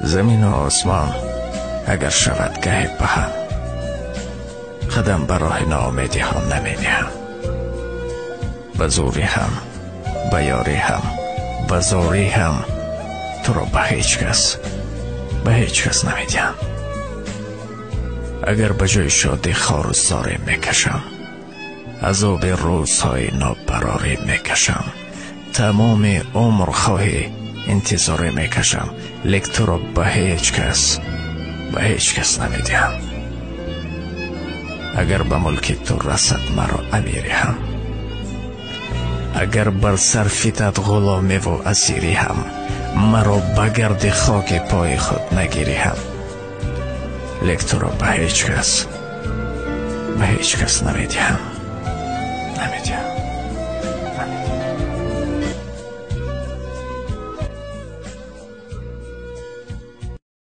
زمین و آسمان اگر شود گهی به هم، قدم به راه ناامیدی ها نمی نهم. به زوری هم، به یاری هم، به زاری هم تو را به هیچ کس نمی دهم. اگر به جای شادی خار و زاری می کشم، عذاب روزهای نابراری می کشم، تمام عمر خواهی انتظاری می کشم، لیک تو را به هیچ کس نمی دهم. اگر به ملک تو رسد مرا امیری هم، اگر بر سر فتد غلامی و اسیری هم، مرا به گرد خاک پای خود نگیری هم، لیک تو را به هیچ کس نمی دهم.